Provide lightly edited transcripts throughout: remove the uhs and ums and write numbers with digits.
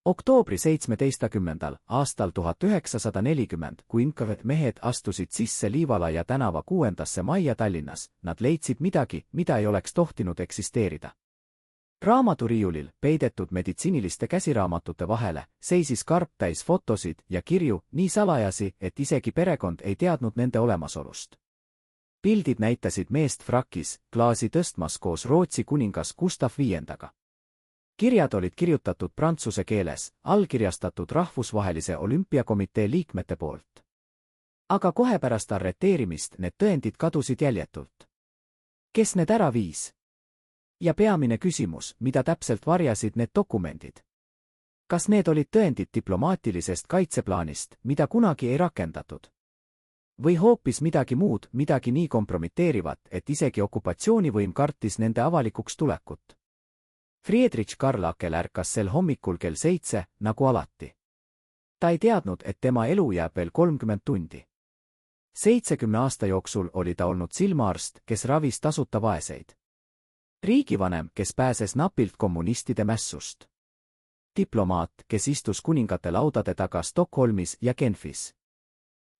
Oktoobri 17. aastal 1940, kui inkavad mehed astusid sisse Liivalaia tänava 6. majja Tallinnas, nad leidsid midagi, mida ei oleks tohtinud eksisteerida. Raamaturiiulil, peidetud meditsiiniliste käsiraamatute vahele, seisis karp täis fotosid ja kirju, nii salajasi, et isegi perekond ei teadnud nende olemasolust. Pildid näitasid meest frakis, klaasi tõstmas koos Rootsi kuningas Gustav V. Kirjad olid kirjutatud prantsuse keeles, allkirjastatud Rahvusvahelise Olümpiakomitee liikmete poolt. Aga kohe pärast arreteerimist need tõendid kadusid jäljetult. Kes need ära viis? Ja peamine küsimus, mida täpselt varjasid need dokumendid? Kas need olid tõendid diplomaatilisest kaitseplaanist, mida kunagi ei rakendatud? Või hoopis midagi muud, midagi nii kompromiteerivat, et isegi okupatsioonivõim kartis nende avalikuks tulekut? Friedrich Karl Akel ärkas sel hommikul kell 7, nagu alati. Ta ei teadnud, et tema elu jääb veel 30 tundi. 70 aasta jooksul oli ta olnud silmaarst, kes ravis tasuta vaeseid. Riigivanem, kes pääses napilt kommunistide mässust. Diplomaat, kes istus kuningate laudade taga Stockholmis ja Genfis.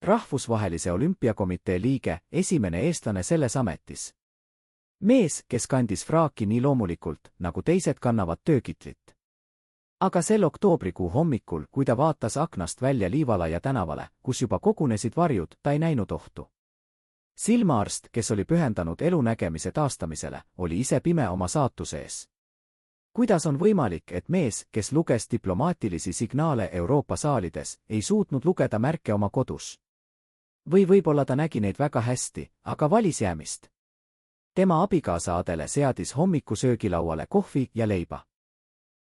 Rahvusvahelise Olümpiakomitee liige, esimene eestlane selles ametis. Mees, kes kandis fraaki nii loomulikult, nagu teised kannavad töökitlit. Aga sel oktoobrikuu hommikul, kui ta vaatas aknast välja Liivalaia tänavale, kus juba kogunesid varjud, ta ei näinud ohtu. Silmaarst, kes oli pühendanud elunägemise taastamisele, oli ise pime oma saatuse ees. Kuidas on võimalik, et mees, kes luges diplomaatilisi signaale Euroopa saalides, ei suutnud lugeda märke oma kodus? Või võib-olla ta nägi neid väga hästi, aga valis jäämist. Tema abikaasa Adele seadis hommikusöögilauale kohvi ja leiba.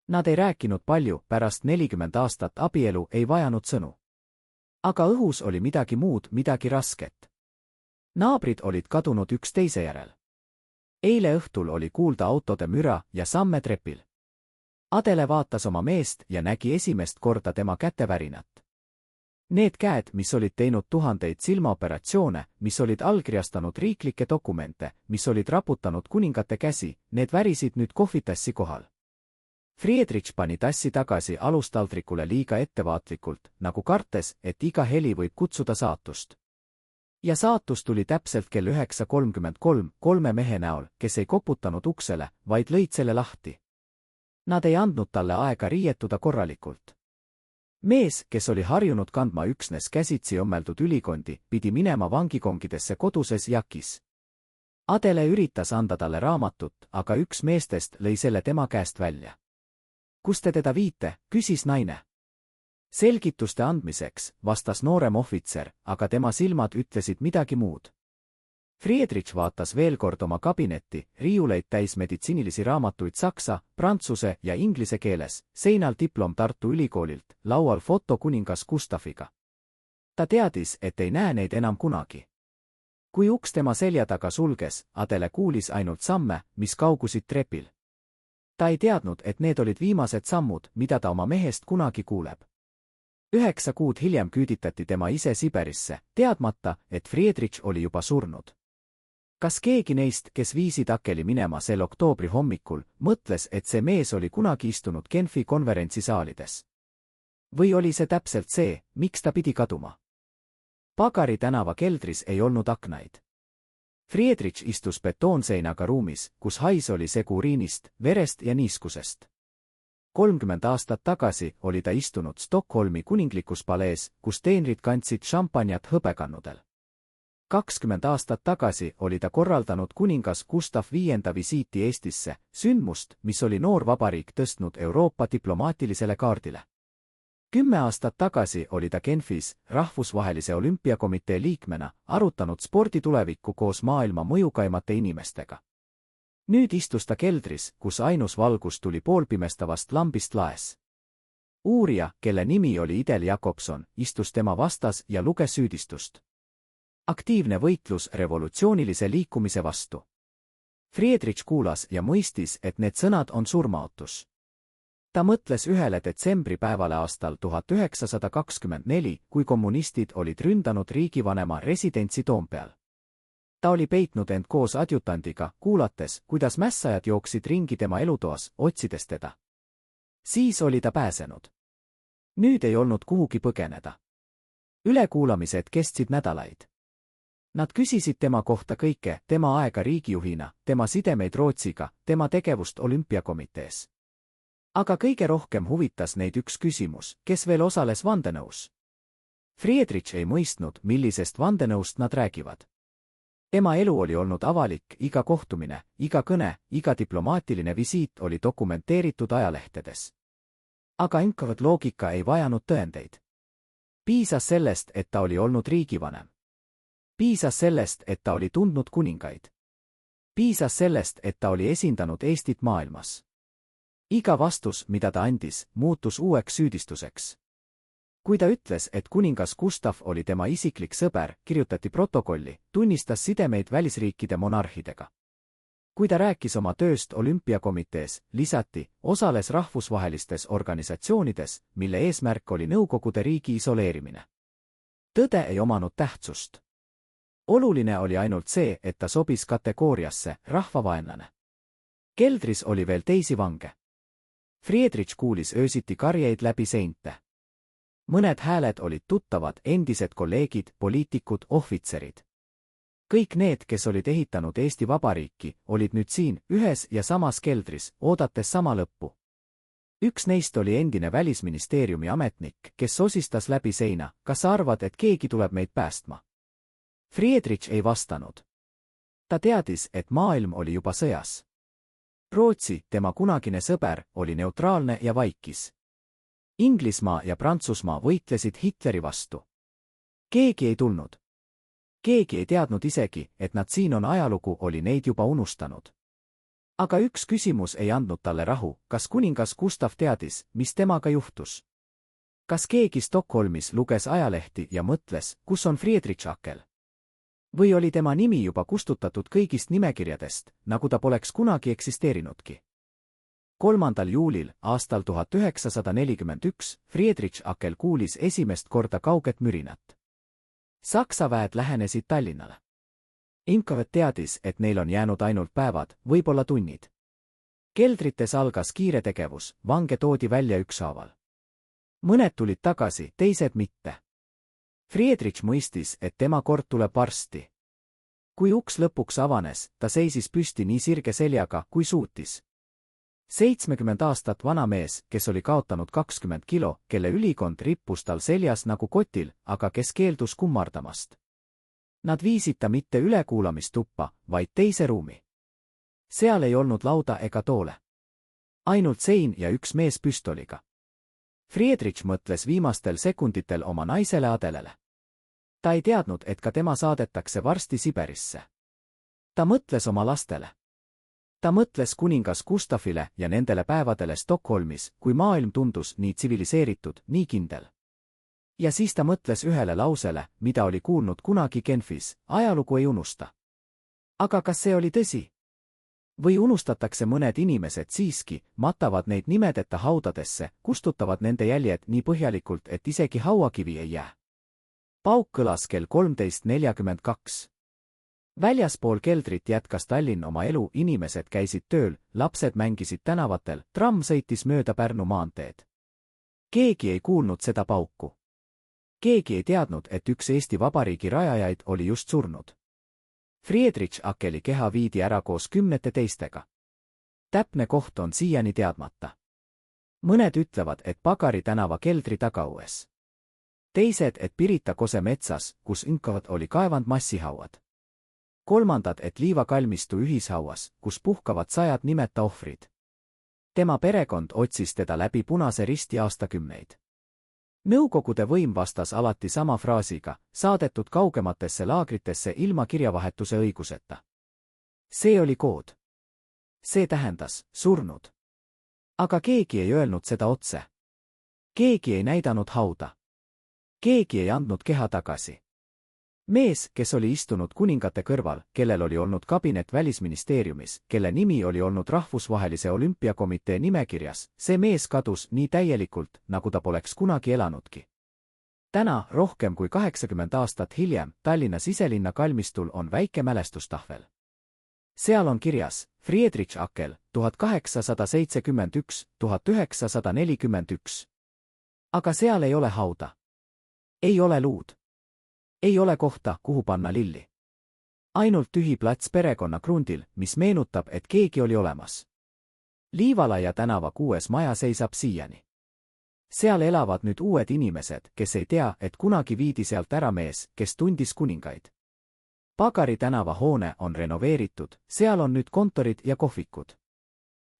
Nad ei rääkinud palju, pärast 40 aastat abielu ei vajanud sõnu. Aga õhus oli midagi muud, midagi rasket. Naabrid olid kadunud üks teise järel. Eile õhtul oli kuulda autode müra ja samme trepil. Adele vaatas oma meest ja nägi esimest korda tema kätevärinat. Need käed, mis olid teinud tuhandeid silmaoperatsioone, mis olid allkirjastanud riiklikke dokumente, mis olid raputanud kuningate käsi, need värisid nüüd kohvitassi kohal. Friedrich pani tassi tagasi alustaldrikule liiga ettevaatlikult, nagu kartes, et iga heli võib kutsuda saatust. Ja saatus tuli täpselt kell 9:33, 3 mehe näol, kes ei koputanud uksele, vaid lõid selle lahti. Nad ei andnud talle aega riietuda korralikult. Mees, kes oli harjunud kandma üksnes käsitsi õmmeldud ülikondi, pidi minema vangikongidesse koduses jakis. Adele üritas anda talle raamatut, aga üks meestest lõi selle tema käest välja. Kus te teda viite, küsis naine. Selgituste andmiseks, vastas noorem ohvitser, aga tema silmad ütlesid midagi muud. Friedrich vaatas veel kord oma kabinetti, riiuleid täis meditsiinilisi raamatuid saksa, prantsuse ja inglise keeles, seinal diplom Tartu Ülikoolilt, laual foto kuningas Gustaviga. Ta teadis, et ei näe neid enam kunagi. Kui uks tema selja taga sulges, Adele kuulis ainult samme, mis kaugusid trepil. Ta ei teadnud, et need olid viimased sammud, mida ta oma mehest kunagi kuuleb. 9 kuud hiljem küüditati tema ise Siberisse, teadmata, et Friedrich oli juba surnud. Kas keegi neist, kes viisid Akeli minema sel oktoobri hommikul, mõtles, et see mees oli kunagi istunud Genfi konverentsisaalides? Või oli see täpselt see, miks ta pidi kaduma? Pagari tänava keldris ei olnud aknaid. Friedrich istus betoonseinaga ruumis, kus hais oli segu uriinist, verest ja niiskusest. 30 aastat tagasi oli ta istunud Stockholmi kuninglikus palees, kus teenrid kandsid šampanjat hõbekannudel. 20 aastat tagasi oli ta korraldanud kuningas Gustav V visiiti Eestisse, sündmust, mis oli noor vabariik tõstnud Euroopa diplomaatilisele kaardile. 10 aastat tagasi oli ta Genfis, Rahvusvahelise Olümpiakomitee liikmena, arutanud spordi tulevikku koos maailma mõjukaimate inimestega. Nüüd istus ta keldris, kus ainus valgus tuli poolpimestavast lambist laes. Uurija, kelle nimi oli Idel Jakobson, istus tema vastas ja luges süüdistust. Aktiivne võitlus revolutsioonilise liikumise vastu. Friedrich kuulas ja mõistis, et need sõnad on surmaotus. Ta mõtles ühele detsembripäevale aastal 1924, kui kommunistid olid ründanud riigivanema residentsi Toompeal. Ta oli peitnud end koos adjutandiga, kuulates, kuidas mässajad jooksid ringi tema elutoas, otsides teda. Siis oli ta pääsenud. Nüüd ei olnud kuhugi põgeneda. Ülekuulamised kestsid nädalaid. Nad küsisid tema kohta kõike, tema aega riigijuhina, tema sidemeid Rootsiga, tema tegevust olümpiakomitees. Aga kõige rohkem huvitas neid üks küsimus, kes veel osales vandenõus. Friedrich ei mõistnud, millisest vandenõust nad räägivad. Tema elu oli olnud avalik, iga kohtumine, iga kõne, iga diplomaatiline visiit oli dokumenteeritud ajalehtedes. Aga Inkovet loogika ei vajanud tõendeid. Piisas sellest, et ta oli olnud riigivanem. Piisas sellest, et ta oli tundnud kuningaid. Piisas sellest, et ta oli esindanud Eestit maailmas. Iga vastus, mida ta andis, muutus uueks süüdistuseks. Kui ta ütles, et kuningas Gustav oli tema isiklik sõber, kirjutati protokolli, tunnistas sidemeid välisriikide monarhidega. Kui ta rääkis oma tööst olümpiakomitees, lisati, osales rahvusvahelistes organisatsioonides, mille eesmärk oli Nõukogude riigi isoleerimine. Tõde ei omanud tähtsust. Oluline oli ainult see, et ta sobis kategooriasse rahvavaenlane. Keldris oli veel teisi vange. Friedrich kuulis öösiti karjeid läbi seinte. Mõned hääled olid tuttavad, endised kolleegid, poliitikud, ohvitserid. Kõik need, kes olid ehitanud Eesti Vabariiki, olid nüüd siin, ühes ja samas keldris, oodates sama lõppu. Üks neist oli endine välisministeeriumi ametnik, kes sosistas läbi seina, kas sa arvad, et keegi tuleb meid päästma? Friedrich ei vastanud. Ta teadis, et maailm oli juba sõjas. Rootsi, tema kunagine sõber, oli neutraalne ja vaikis. Inglismaa ja Prantsusmaa võitlesid Hitleri vastu. Keegi ei tulnud. Keegi ei teadnud isegi, et nad siin on, ajalugu oli neid juba unustanud. Aga üks küsimus ei andnud talle rahu, kas kuningas Gustav teadis, mis temaga juhtus? Kas keegi Stockholmis luges ajalehti ja mõtles, kus on Friedrich Akel? Või oli tema nimi juba kustutatud kõigist nimekirjadest, nagu ta poleks kunagi eksisteerinudki? 3. juulil aastal 1941 Friedrich Akel kuulis esimest korda kauget mürinat. Saksa väed lähenesid Tallinnale. Inkovet teadis, et neil on jäänud ainult päevad, võib-olla tunnid. Keldrites algas kiire tegevus, vange toodi välja ükshaaval. Mõned tulid tagasi, teised mitte. Friedrich mõistis, et tema kord tuleb varsti. Kui uks lõpuks avanes, ta seisis püsti nii sirge seljaga, kui suutis. 70 aastat vana mees, kes oli kaotanud 20 kilo, kelle ülikond rippus tal seljas nagu kotil, aga kes keeldus kummardamast. Nad viisid ta mitte ülekuulamistuppa, vaid teise ruumi. Seal ei olnud lauda ega toole. Ainult sein ja üks mees püstoliga. Friedrich mõtles viimastel sekunditel oma naisele Adelele. Ta ei teadnud, et ka tema saadetakse varsti Siberisse. Ta mõtles oma lastele. Ta mõtles kuningas Gustavile ja nendele päevadele Stockholmis, kui maailm tundus nii tsiviliseeritud, nii kindel. Ja siis ta mõtles ühele lausele, mida oli kuulnud kunagi Genfis, ajalugu ei unusta. Aga kas see oli tõsi? Või unustatakse mõned inimesed siiski, matavad neid nimedeta haudadesse, kustutavad nende jäljed nii põhjalikult, et isegi hauakivi ei jää. Pauk kõlas kell 13:42. Väljaspool keldrit jätkas Tallinn oma elu, inimesed käisid tööl, lapsed mängisid tänavatel, tramm sõitis mööda Pärnu maanteed. Keegi ei kuulnud seda pauku. Keegi ei teadnud, et üks Eesti Vabariigi rajajaid oli just surnud. Friedrich Akeli keha viidi ära koos 10 teistega. Täpne koht on siiani teadmata. Mõned ütlevad, et Pagari tänava keldri tagaues. Teised, et Pirita Kose metsas, kus Inkovet oli kaevand massihauad. Kolmandad, et Liiva kalmistu ühishauas, kus puhkavad sajad nimeta ohvrid. Tema perekond otsis teda läbi Punase Risti aastakümneid. Nõukogude võim vastas alati sama fraasiga, saadetud kaugematesse laagritesse ilma kirjavahetuse õiguseta. See oli kood. See tähendas surnud. Aga keegi ei öelnud seda otse. Keegi ei näidanud hauda. Keegi ei andnud keha tagasi. Mees, kes oli istunud kuningate kõrval, kellel oli olnud kabinet välisministeeriumis, kelle nimi oli olnud rahvusvahelise olümpiakomitee nimekirjas, see mees kadus nii täielikult, nagu ta poleks kunagi elanudki. Täna, rohkem kui 80 aastat hiljem, Tallinna siselinna kalmistul on väike mälestustahvel. Seal on kirjas Friedrich Akel, 1871–1941. Aga seal ei ole hauda. Ei ole luud. Ei ole kohta, kuhu panna lilli. Ainult tühi plats perekonna krundil, mis meenutab, et keegi oli olemas. Liivalaia tänava 6. maja seisab siiani. Seal elavad nüüd uued inimesed, kes ei tea, et kunagi viidi sealt ära mees, kes tundis kuningaid. Pagari tänava hoone on renoveeritud, seal on nüüd kontorid ja kohvikud.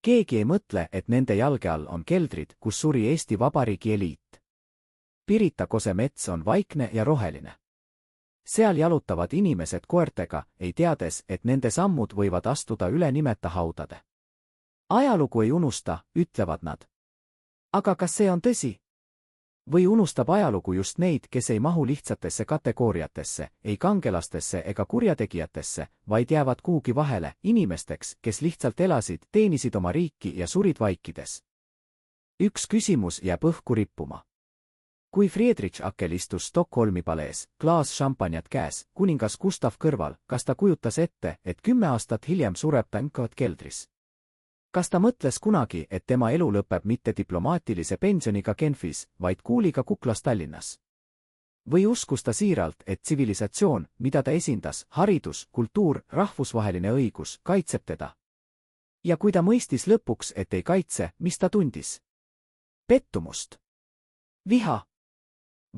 Keegi ei mõtle, et nende jalge all on keldrid, kus suri Eesti Vabariigi eliit. Pirita Kose mets on vaikne ja roheline. Seal jalutavad inimesed koertega, ei teades, et nende sammud võivad astuda üle nimeta haudade. Ajalugu ei unusta, ütlevad nad. Aga kas see on tõsi? Või unustab ajalugu just neid, kes ei mahu lihtsatesse kategooriatesse, ei kangelastesse ega kurjategijatesse, vaid jäävad kuhugi vahele, inimesteks, kes lihtsalt elasid, teenisid oma riiki ja surid vaikides. Üks küsimus jääb õhku rippuma. Kui Friedrich Akel istus Stockholmi palees, klaas šampanjat käes, kuningas Gustav kõrval, kas ta kujutas ette, et 10 aastat hiljem sureb ta Nkvat keldris? Kas ta mõtles kunagi, et tema elu lõpeb mitte diplomaatilise pensioniga Genfis, vaid kuuliga kuklas Tallinnas? Või uskus ta siiralt, et tsivilisatsioon, mida ta esindas, haridus, kultuur, rahvusvaheline õigus, kaitseb teda? Ja kui ta mõistis lõpuks, et ei kaitse, mis ta tundis? Pettumust? Viha?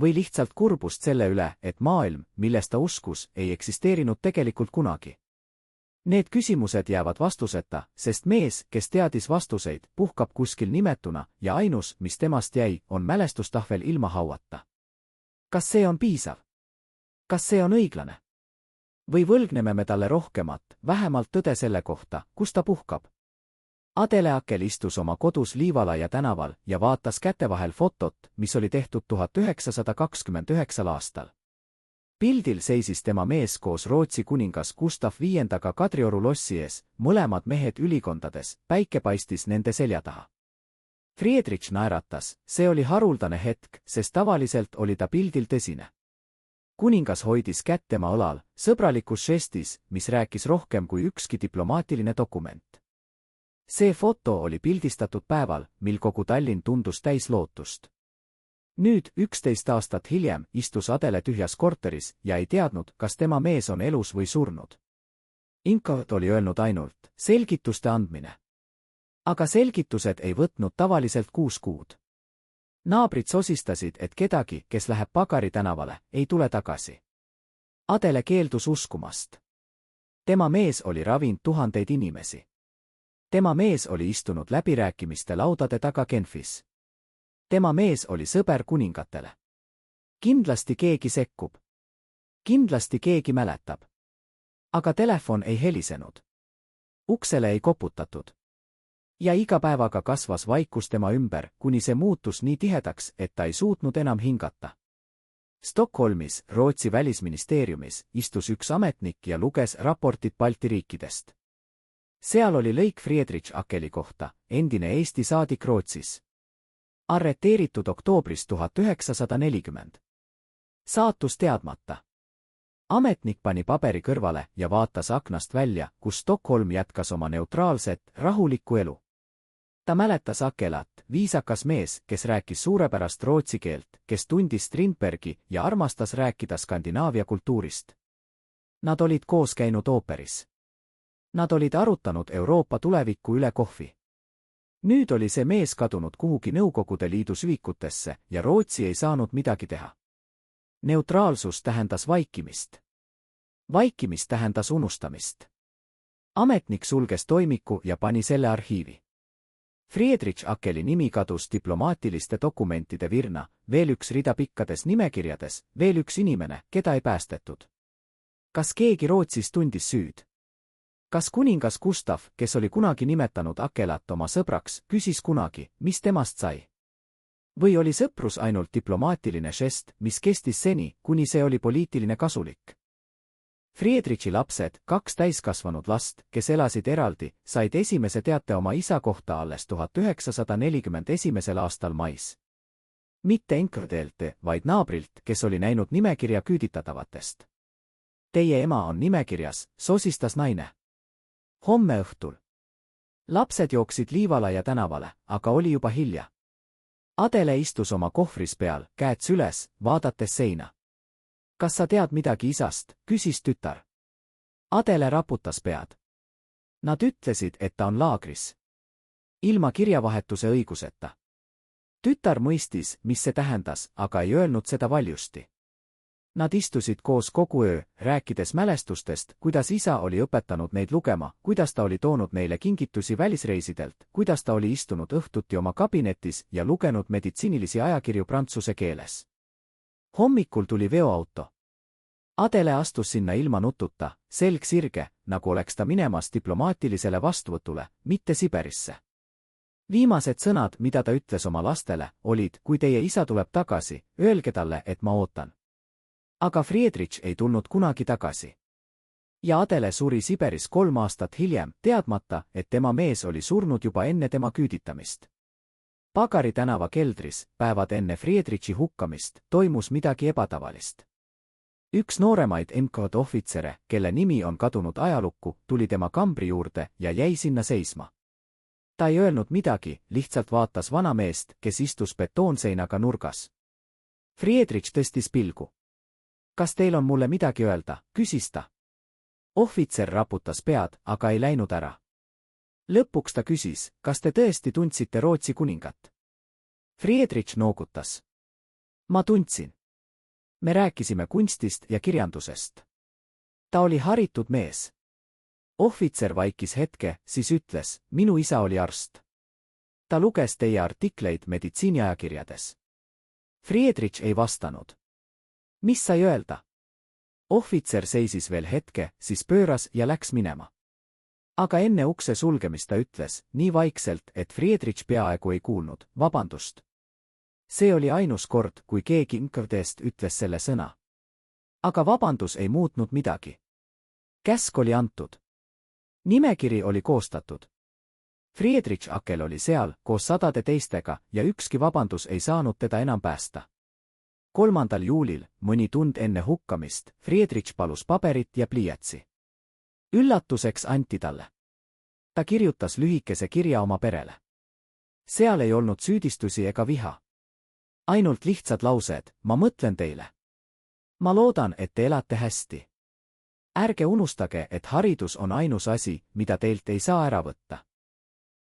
Või lihtsalt kurbust selle üle, et maailm, milles ta uskus, ei eksisteerinud tegelikult kunagi? Need küsimused jäävad vastuseta, sest mees, kes teadis vastuseid, puhkab kuskil nimetuna ja ainus, mis temast jäi, on mälestustahvel ilma hauata. Kas see on piisav? Kas see on õiglane? Või võlgneme me talle rohkemat, vähemalt tõde selle kohta, kus ta puhkab? Adele Akel istus oma kodus Liivalaia tänaval ja vaatas käte vahel fotot, mis oli tehtud 1929. aastal. Pildil seisis tema mees koos Rootsi kuningas Gustav V Kadrioru lossi ees, mõlemad mehed ülikondades, päike paistis nende selja taha. Friedrich naeratas, see oli haruldane hetk, sest tavaliselt oli ta pildil tõsine. Kuningas hoidis kätt tema õlal, sõbralikus žestis, mis rääkis rohkem kui ükski diplomaatiline dokument. See foto oli pildistatud päeval, mil kogu Tallinn tundus täis lootust. Nüüd, 11 aastat hiljem, istus Adele tühjas korteris ja ei teadnud, kas tema mees on elus või surnud. Nkvat oli öelnud ainult, selgituste andmine. Aga selgitused ei võtnud tavaliselt 6 kuud. Naabrid sosistasid, et kedagi, kes läheb Pagari tänavale, ei tule tagasi. Adele keeldus uskumast. Tema mees oli ravinud tuhandeid inimesi. Tema mees oli istunud läbirääkimiste laudade taga Genfis. Tema mees oli sõber kuningatele. Kindlasti keegi sekkub. Kindlasti keegi mäletab. Aga telefon ei helisenud. Uksele ei koputatud. Ja iga päevaga kasvas vaikus tema ümber, kuni see muutus nii tihedaks, et ta ei suutnud enam hingata. Stockholmis, Rootsi välisministeeriumis, istus üks ametnik ja luges raportit Balti riikidest. Seal oli lõik Friedrich Akeli kohta, endine Eesti saadik Rootsis. Arreteeritud oktoobris 1940. Saatus teadmata. Ametnik pani paberi kõrvale ja vaatas aknast välja, kus Stockholm jätkas oma neutraalset, rahulikku elu. Ta mäletas Akelat, viisakas mees, kes rääkis suurepärast rootsi keelt, kes tundis Strindbergi ja armastas rääkida Skandinaavia kultuurist. Nad olid koos käinud ooperis. Nad olid arutanud Euroopa tulevikku üle kohvi. Nüüd oli see mees kadunud kuhugi Nõukogude Liidu süvikutesse ja Rootsi ei saanud midagi teha. Neutraalsus tähendas vaikimist. Vaikimist tähendas unustamist. Ametnik sulges toimiku ja pani selle arhiivi. Friedrich Akeli nimi kadus diplomaatiliste dokumentide virna, veel üks rida pikkades nimekirjades, veel üks inimene, keda ei päästetud. Kas keegi Rootsis tundis süüd? Kas kuningas Gustav, kes oli kunagi nimetanud Akelat oma sõbraks, küsis kunagi, mis temast sai? Või oli sõprus ainult diplomaatiline žest, mis kestis seni, kuni see oli poliitiline kasulik? Friedrichi lapsed, 2 täiskasvanud last, kes elasid eraldi, said esimese teate oma isa kohta alles 1941. aastal mais. Mitte Nkvdelt, vaid naabrilt, kes oli näinud nimekirja küüditatavatest. Teie ema on nimekirjas, sosistas naine. Homme õhtul. Lapsed jooksid Liivalaia tänavale, aga oli juba hilja. Adele istus oma kohvris peal, käed süles, vaadates seina. Kas sa tead midagi isast, küsis tütar. Adele raputas pead. Nad ütlesid, et ta on laagris. Ilma kirjavahetuse õiguseta. Tütar mõistis, mis see tähendas, aga ei öelnud seda valjusti. Nad istusid koos kogu öö, rääkides mälestustest, kuidas isa oli õpetanud neid lugema, kuidas ta oli toonud neile kingitusi välisreisidelt, kuidas ta oli istunud õhtuti oma kabinetis ja lugenud meditsiinilisi ajakirju prantsuse keeles. Hommikul tuli veoauto. Adele astus sinna ilma nututa, selg sirge, nagu oleks ta minemas diplomaatilisele vastuvõtule, mitte Siberisse. Viimased sõnad, mida ta ütles oma lastele, olid, kui teie isa tuleb tagasi, öelge talle, et ma ootan. Aga Friedrich ei tulnud kunagi tagasi. Ja Adele suri Siberis 3 aastat hiljem, teadmata, et tema mees oli surnud juba enne tema küüditamist. Pagari tänava keldris, päevad enne Friedrichi hukkamist, toimus midagi ebatavalist. Üks nooremaid NKVD ohvitsere, kelle nimi on kadunud ajalukku, tuli tema kambri juurde ja jäi sinna seisma. Ta ei öelnud midagi, lihtsalt vaatas vanameest, kes istus betoonseinaga nurgas. Friedrich tõstis pilgu. Kas teil on mulle midagi öelda, küsis ta. Ohvitser raputas pead, aga ei läinud ära. Lõpuks ta küsis, kas te tõesti tundsite Rootsi kuningat? Friedrich noogutas. Ma tundsin. Me rääkisime kunstist ja kirjandusest. Ta oli haritud mees. Ohvitser vaikis hetke, siis ütles, minu isa oli arst. Ta luges teie artikleid meditsiiniajakirjades. Friedrich ei vastanud. Mis sai öelda? Ohvitser seisis veel hetke, siis pööras ja läks minema. Aga enne ukse sulgemist ta ütles, nii vaikselt, et Friedrich peaaegu ei kuulnud, vabandust. See oli ainus kord, kui keegi NKVD-st ütles selle sõna. Aga vabandus ei muutnud midagi. Käsk oli antud. Nimekiri oli koostatud. Friedrich Akel oli seal, koos sadade teistega, ja ükski vabandus ei saanud teda enam päästa. 3. juulil, mõni tund enne hukkamist, Friedrich palus paberit ja pliiatsi. Üllatuseks anti talle. Ta kirjutas lühikese kirja oma perele. Seal ei olnud süüdistusi ega viha. Ainult lihtsad laused, ma mõtlen teile. Ma loodan, et te elate hästi. Ärge unustage, et haridus on ainus asi, mida teilt ei saa ära võtta.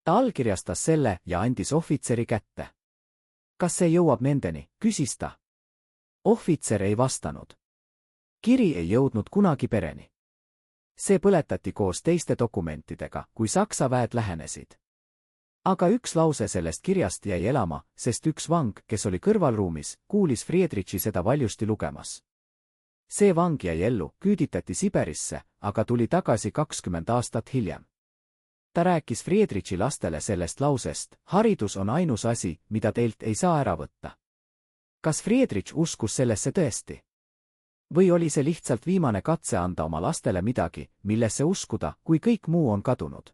Ta allkirjastas selle ja andis ohvitseri kätte. Kas see jõuab nendeni, küsis ta. Ohvitser ei vastanud. Kiri ei jõudnud kunagi pereni. See põletati koos teiste dokumentidega, kui Saksa väed lähenesid. Aga üks lause sellest kirjast jäi elama, sest üks vang, kes oli kõrvalruumis, kuulis Friedrichi seda valjusti lugemas. See vang jäi ellu, küüditati Siberisse, aga tuli tagasi 20 aastat hiljem. Ta rääkis Friedrichi lastele sellest lausest, haridus on ainus asi, mida teilt ei saa ära võtta. Kas Friedrich uskus sellesse tõesti? Või oli see lihtsalt viimane katse anda oma lastele midagi, millesse uskuda, kui kõik muu on kadunud?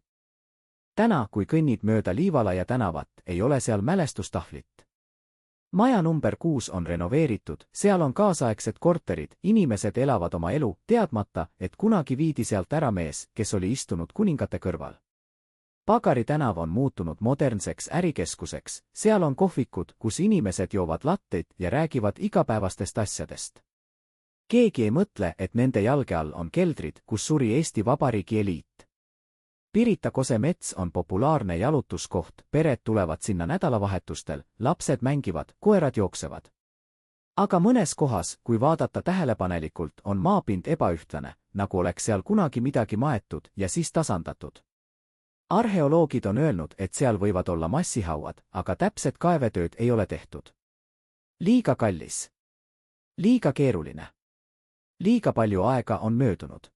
Täna, kui kõnnid mööda Liivalaia tänavat, ei ole seal mälestustahvlit. Maja number 6 on renoveeritud, seal on kaasaegsed korterid, inimesed elavad oma elu, teadmata, et kunagi viidi sealt ära mees, kes oli istunud kuningate kõrval. Pagari tänav on muutunud modernseks ärikeskuseks, seal on kohvikud, kus inimesed joovad latteid ja räägivad igapäevastest asjadest. Keegi ei mõtle, et nende jalge all on keldrid, kus suri Eesti Vabariigi eliit. Pirita Kose mets on populaarne jalutuskoht, pered tulevad sinna nädalavahetustel, lapsed mängivad, koerad jooksevad. Aga mõnes kohas, kui vaadata tähelepanelikult, on maapind ebaühtlane, nagu oleks seal kunagi midagi maetud ja siis tasandatud. Arheoloogid on öelnud, et seal võivad olla massihauad, aga täpset kaevetööd ei ole tehtud. Liiga kallis. Liiga keeruline. Liiga palju aega on möödunud.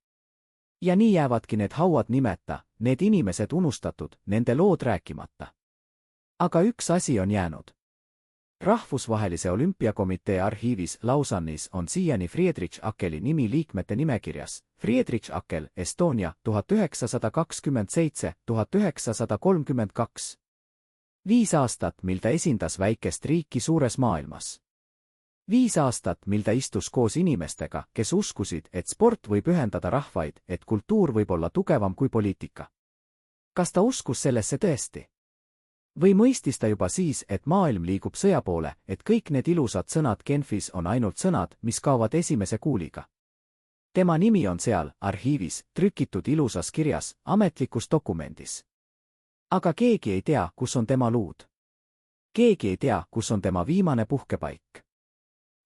Ja nii jäävadki need hauad nimeta, need inimesed unustatud, nende lood rääkimata. Aga üks asi on jäänud. Rahvusvahelise olümpiakomitee arhiivis Lausanne'is on siiani Friedrich Akeli nimi liikmete nimekirjas. Friedrich Akel, Estonia, 1927–1932. 5 aastat, mil ta esindas väikest riiki suures maailmas. 5 aastat, mil ta istus koos inimestega, kes uskusid, et sport võib ühendada rahvaid, et kultuur võib olla tugevam kui poliitika. Kas ta uskus sellesse tõesti? Või mõistis ta juba siis, et maailm liigub sõja poole, et kõik need ilusad sõnad Genfis on ainult sõnad, mis kaovad esimese kuuliga. Tema nimi on seal, arhiivis, trükitud ilusas kirjas, ametlikus dokumendis. Aga keegi ei tea, kus on tema luud. Keegi ei tea, kus on tema viimane puhkepaik.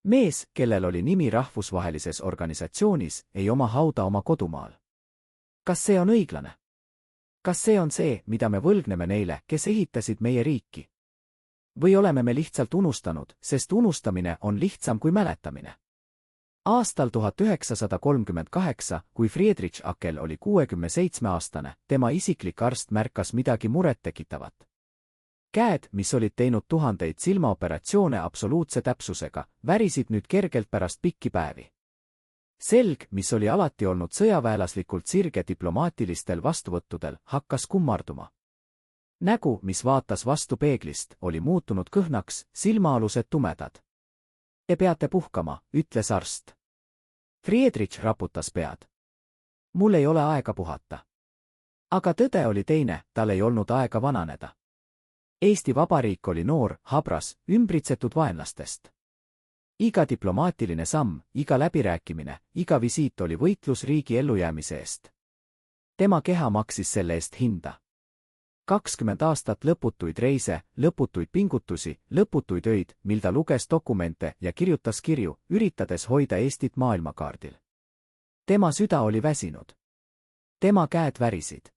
Mees, kellel oli nimi rahvusvahelises organisatsioonis, ei oma hauda oma kodumaal. Kas see on õiglane? Kas see on see, mida me võlgneme neile, kes ehitasid meie riiki? Või oleme me lihtsalt unustanud, sest unustamine on lihtsam kui mäletamine? Aastal 1938, kui Friedrich Ackel oli 67-aastane, tema isiklik arst märkas midagi murettekitavat. Käed, mis olid teinud tuhandeid silmaoperatsioone absoluutse täpsusega, värisid nüüd kergelt pärast pikki päevi. Selg, mis oli alati olnud sõjaväelaslikult sirge diplomaatilistel vastuvõttudel, hakkas kummarduma. Nägu, mis vaatas vastu peeglist, oli muutunud kõhnaks, silmaalused tumedad. Te peate puhkama, ütles arst. Friedrich raputas pead. Mul ei ole aega puhata. Aga tõde oli teine, tal ei olnud aega vananeda. Eesti Vabariik oli noor, habras, ümbritsetud vaenlastest. Iga diplomaatiline samm, iga läbirääkimine, iga visiit oli võitlus riigi ellujäämise eest. Tema keha maksis selle eest hinda. 20 aastat lõputuid reise, lõputuid pingutusi, lõputuid öid, mil ta luges dokumente ja kirjutas kirju, üritades hoida Eestit maailmakaardil. Tema süda oli väsinud. Tema käed värisid.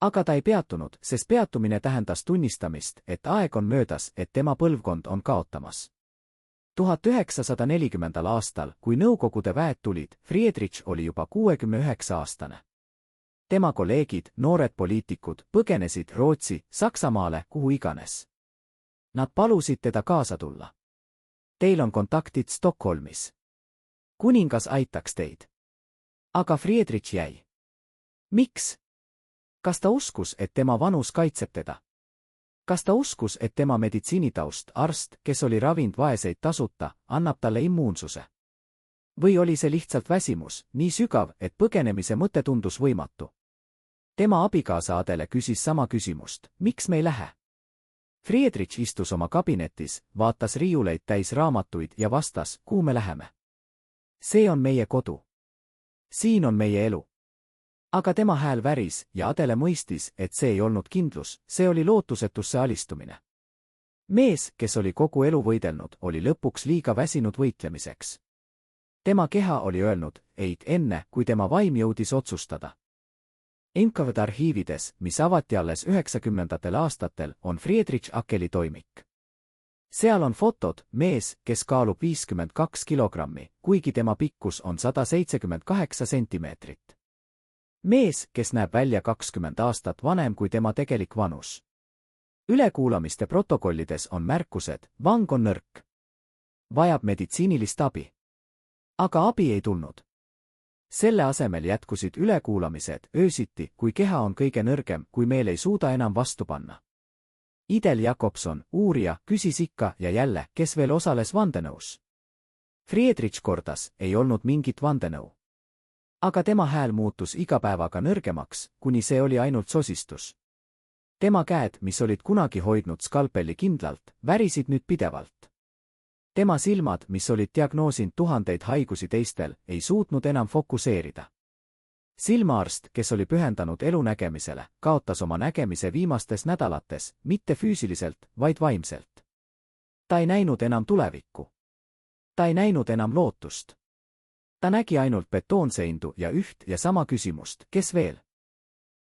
Aga ta ei peatunud, sest peatumine tähendas tunnistamist, et aeg on möödas, et tema põlvkond on kaotamas. 1940. aastal, kui Nõukogude väed tulid, Friedrich oli juba 69-aastane. Tema kolleegid, noored poliitikud, põgenesid Rootsi, Saksamaale, kuhu iganes. Nad palusid teda kaasa tulla. Teil on kontaktid Stockholmis. Kuningas aitaks teid. Aga Friedrich jäi. Miks? Kas ta uskus, et tema vanus kaitseb teda? Kas ta uskus, et tema meditsiinitaust, arst, kes oli ravinud vaeseid tasuta, annab talle immuunsuse? Või oli see lihtsalt väsimus, nii sügav, et põgenemise mõte tundus võimatu? Tema abikaasa Adele küsis sama küsimust, miks me ei lähe? Friedrich istus oma kabinetis, vaatas riiuleid täis raamatuid ja vastas, kuhu me läheme. See on meie kodu. Siin on meie elu. Aga tema hääl väris ja Adele mõistis, et see ei olnud kindlus, see oli lootusetusse alistumine. Mees, kes oli kogu elu võidelnud, oli lõpuks liiga väsinud võitlemiseks. Tema keha oli öelnud, eid enne, kui tema vaim jõudis otsustada. NKVD arhiivides, mis avati alles 90. aastatel, on Friedrich Ackeli toimik. Seal on fotod, mees, kes kaalub 52 kilogrammi, kuigi tema pikkus on 178 sentimeetrit. Mees, kes näeb välja 20 aastat vanem kui tema tegelik vanus. Ülekuulamiste protokollides on märkused, vang on nõrk. Vajab meditsiinilist abi. Aga abi ei tulnud. Selle asemel jätkusid ülekuulamised öösiti, kui keha on kõige nõrgem, kui meel ei suuda enam vastu panna. Idel Jakobson, uurija, küsis ikka ja jälle, kes veel osales vandenõus. Friedrich kordas, ei olnud mingit vandenõu. Aga tema hääl muutus iga päevaga nõrgemaks, kuni see oli ainult sosistus. Tema käed, mis olid kunagi hoidnud skalpelli kindlalt, värisid nüüd pidevalt. Tema silmad, mis olid diagnoosinud tuhandeid haigusi teistel, ei suutnud enam fokuseerida. Silmaarst, kes oli pühendanud elu nägemisele, kaotas oma nägemise viimastes nädalates, mitte füüsiliselt, vaid vaimselt. Ta ei näinud enam tulevikku. Ta ei näinud enam lootust. Ta nägi ainult betoonseindu ja üht ja sama küsimust, kes veel?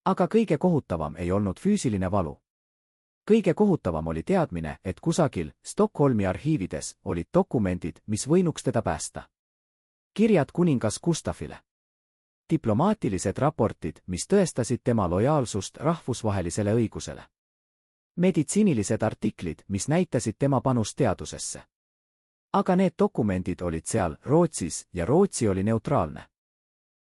Aga kõige kohutavam ei olnud füüsiline valu. Kõige kohutavam oli teadmine, et kusagil Stockholmi arhiivides olid dokumendid, mis võinuks teda päästa. Kirjad kuningas Gustafile. Diplomaatilised raportid, mis tõestasid tema lojaalsust rahvusvahelisele õigusele. Meditsiinilised artiklid, mis näitasid tema panust teadusesse. Aga need dokumendid olid seal Rootsis ja Rootsi oli neutraalne.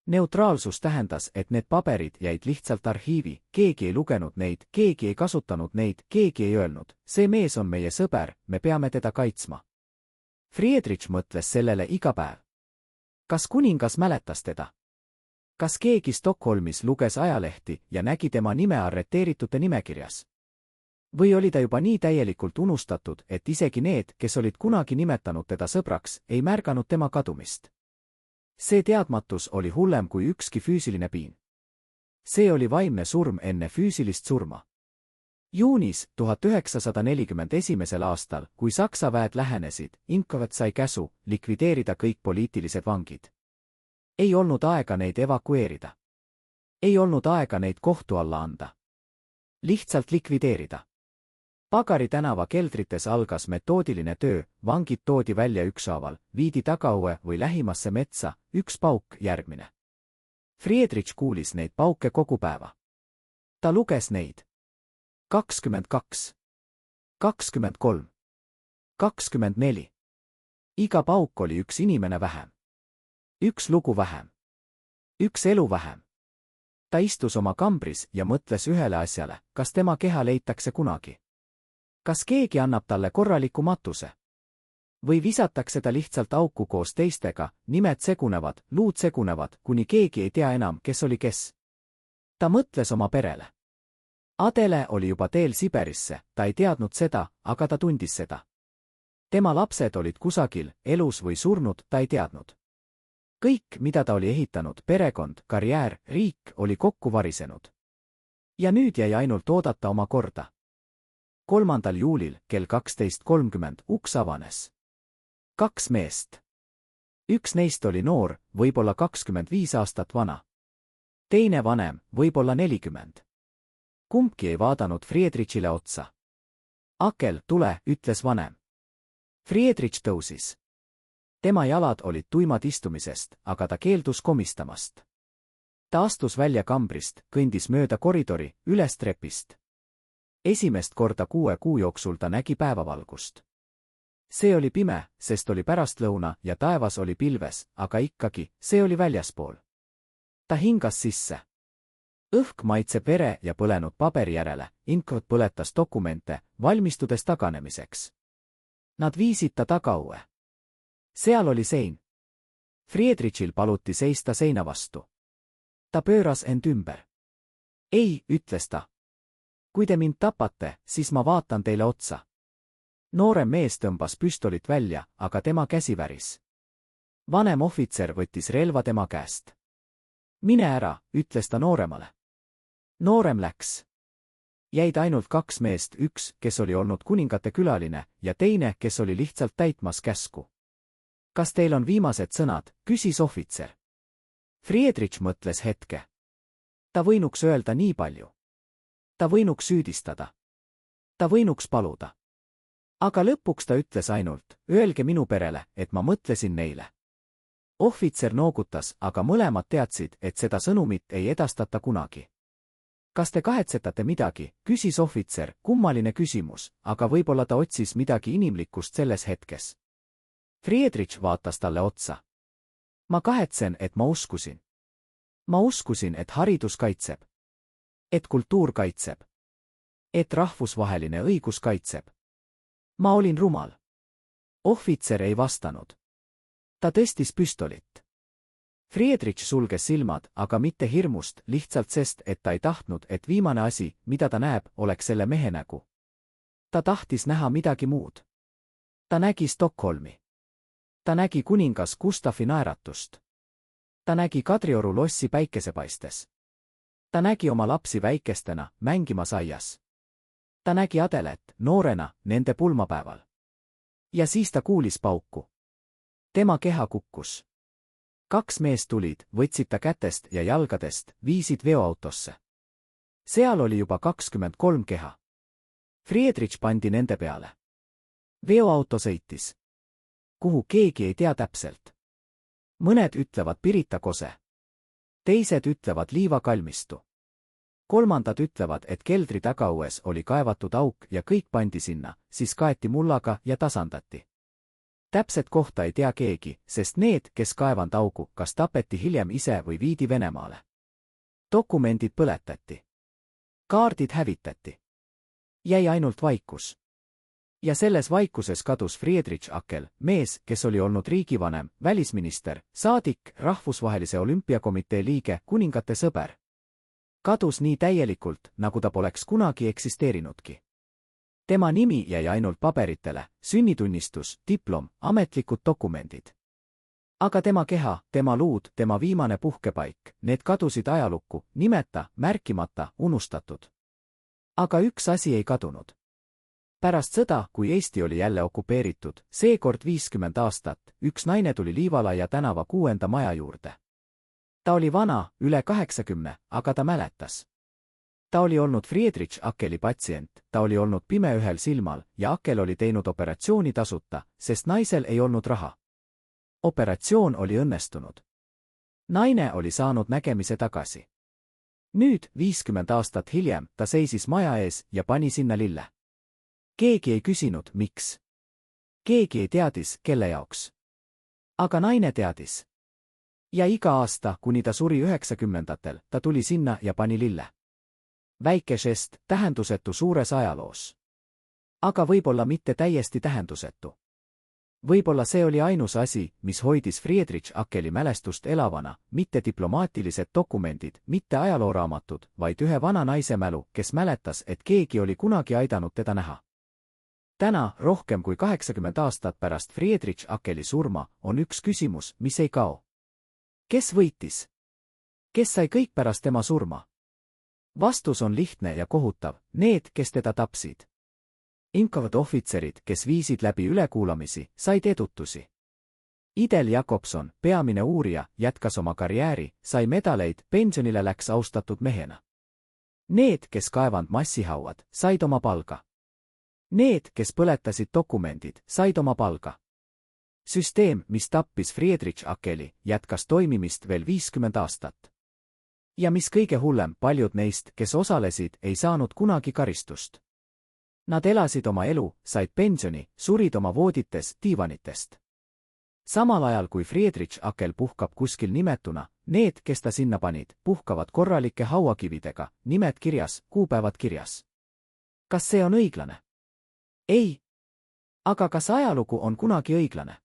Neutraalsus tähendas, et need paberid jäid lihtsalt arhiivi, keegi ei lugenud neid, keegi ei kasutanud neid, keegi ei öelnud, see mees on meie sõber, me peame teda kaitsma. Friedrich mõtles sellele iga päev. Kas kuningas mäletas teda? Kas keegi Stockholmis luges ajalehti ja nägi tema nime arreteeritute nimekirjas? Või oli ta juba nii täielikult unustatud, et isegi need, kes olid kunagi nimetanud teda sõbraks, ei märganud tema kadumist. See teadmatus oli hullem kui ükski füüsiline piin. See oli vaimne surm enne füüsilist surma. Juunis 1941. aastal, kui Saksa väed lähenesid, Inkovat sai käsu likvideerida kõik poliitilised vangid. Ei olnud aega neid evakueerida. Ei olnud aega neid kohtu alla anda. Lihtsalt likvideerida. Pagari tänava keldrites algas metoodiline töö, vangid toodi välja ükshaaval, viidi tagaõue või lähimasse metsa, üks pauk, järgmine. Friedrich kuulis neid pauke kogu päeva. Ta luges neid. 22, 23, 24. Iga pauk oli üks inimene vähem. Üks lugu vähem. Üks elu vähem. Ta istus oma kambris ja mõtles ühele asjale, kas tema keha leitakse kunagi. Kas keegi annab talle korraliku matuse? Või visatakse ta lihtsalt auku koos teistega, nimed segunevad, luud segunevad, kuni keegi ei tea enam, kes oli kes. Ta mõtles oma perele. Adele oli juba teel Siberisse, ta ei teadnud seda, aga ta tundis seda. Tema lapsed olid kusagil, elus või surnud, ta ei teadnud. Kõik, mida ta oli ehitanud, perekond, karjäär, riik, oli kokku varisenud. Ja nüüd jäi ainult oodata oma korda. 3. juulil kell 12:30 uks avanes. 2 meest. Üks neist oli noor, võib-olla 25 aastat vana. Teine vanem, võib-olla 40. Kumbki ei vaadanud Friedrichile otsa. Akel, tule, ütles vanem. Friedrich tõusis. Tema jalad olid tuimad istumisest, aga ta keeldus komistamast. Ta astus välja kambrist, kõndis mööda koridori, üles trepist. Esimest korda 6 kuu jooksul ta nägi päevavalgust. See oli pime, sest oli pärastlõuna ja taevas oli pilves, aga ikkagi, see oli väljaspool. Ta hingas sisse. Õhk maitseb vere ja põlenud paberi järele, Inkot põletas dokumente, valmistudes taganemiseks. Nad viisid ta tagaõue. Seal oli sein. Friedrichil paluti seista seina vastu. Ta pööras end ümber. Ei, ütles ta. Kui te mind tapate, siis ma vaatan teile otsa. Noorem mees tõmbas püstolit välja, aga tema käsi väris. Vanem ohvitser võttis relva tema käest. Mine ära, ütles ta nooremale. Noorem läks. Jäid ainult 2 meest, üks, kes oli olnud kuningate külaline, ja teine, kes oli lihtsalt täitmas käsku. Kas teil on viimased sõnad, küsis ohvitser. Friedrich mõtles hetke. Ta võinuks öelda nii palju. Ta võinuks süüdistada. Ta võinuks paluda. Aga lõpuks ta ütles ainult, öelge minu perele, et ma mõtlesin neile. Ohvitser noogutas, aga mõlemad teadsid, et seda sõnumit ei edastata kunagi. Kas te kahetsetate midagi, küsis ohvitser, kummaline küsimus, aga võib-olla ta otsis midagi inimlikkust selles hetkes. Friedrich vaatas talle otsa. Ma kahetsen, et ma uskusin. Ma uskusin, et haridus kaitseb. Et kultuur kaitseb. Et rahvusvaheline õigus kaitseb. Ma olin rumal. Ohvitser ei vastanud. Ta tõstis püstolit. Friedrich sulges silmad, aga mitte hirmust, lihtsalt sest, et ta ei tahtnud, et viimane asi, mida ta näeb, oleks selle mehe nägu. Ta tahtis näha midagi muud. Ta nägi Stockholmi. Ta nägi kuningas Gustavi naeratust. Ta nägi Kadrioru lossi päikesepaistes. Ta nägi oma lapsi väikestena, mängimas aias. Ta nägi Adelet, noorena, nende pulmapäeval. Ja siis ta kuulis pauku. Tema keha kukkus. 2 meest tulid, võtsid ta kätest ja jalgadest, viisid veoautosse. Seal oli juba 23 keha. Friedrich pandi nende peale. Veoauto sõitis. Kuhu keegi ei tea täpselt. Mõned ütlevad Pirita kose. Teised ütlevad Liiva kalmistu. Kolmandad ütlevad, et keldri tagaõues oli kaevatud auk ja kõik pandi sinna, siis kaeti mullaga ja tasandati. Täpset kohta ei tea keegi, sest need, kes kaevanud augu, kas tapeti hiljem ise või viidi Venemaale. Dokumendid põletati. Kaardid hävitati. Jäi ainult vaikus. Ja selles vaikuses kadus Friedrich Akel, mees, kes oli olnud riigivanem, välisminister, saadik, rahvusvahelise olümpiakomitee liige, kuningate sõber. Kadus nii täielikult, nagu ta poleks kunagi eksisteerinudki. Tema nimi jäi ainult paberitele, sünnitunnistus, diplom, ametlikud dokumendid. Aga tema keha, tema luud, tema viimane puhkepaik, need kadusid ajalukku, nimeta, märkimata, unustatud. Aga üks asi ei kadunud. Pärast sõda, kui Eesti oli jälle okupeeritud, seekord 50 aastat, üks naine tuli Liivalaia tänava 6. maja juurde. Ta oli vana, üle 80, aga ta mäletas. Ta oli olnud Friedrich Akeli patsient, ta oli olnud pime ühel silmal ja Akel oli teinud operatsiooni tasuta, sest naisel ei olnud raha. Operatsioon oli õnnestunud. Naine oli saanud nägemise tagasi. Nüüd, 50 aastat hiljem, ta seisis maja ees ja pani sinna lille. Keegi ei küsinud, miks. Keegi ei teadis, kelle jaoks. Aga naine teadis. Ja iga aasta, kuni ta suri 90-ndatel, ta tuli sinna ja pani lille. Väike žest, tähendusetu suures ajaloos. Aga võib-olla mitte täiesti tähendusetu. Võib-olla see oli ainus asi, mis hoidis Friedrich Akeli mälestust elavana, mitte diplomaatilised dokumendid, mitte ajalooraamatud, vaid ühe vana naise mälu, kes mäletas, et keegi oli kunagi aidanud teda näha. Täna, rohkem kui 80 aastat pärast Friedrich Akeli surma, on üks küsimus, mis ei kao. Kes võitis? Kes sai kõik pärast tema surma? Vastus on lihtne ja kohutav, need, kes teda tapsid. Inkavad ohvitserid, kes viisid läbi ülekuulamisi, said edutusi. Idel Jakobson, peamine uurija, jätkas oma karjääri, sai medaleid, pensionile läks austatud mehena. Need, kes kaevand massihauad, said oma palga. Need, kes põletasid dokumendid, said oma palga. Süsteem, mis tappis Friedrich Akeli, jätkas toimimist veel 50 aastat. Ja mis kõige hullem, paljud neist, kes osalesid, ei saanud kunagi karistust. Nad elasid oma elu, said pensioni, surid oma voodites, diivanitest. Samal ajal kui Friedrich Akel puhkab kuskil nimetuna, need, kes ta sinna panid, puhkavad korralike hauakividega, nimed kirjas, kuupäevad kirjas. Kas see on õiglane? Ei. Aga kas ajalugu on kunagi õiglane?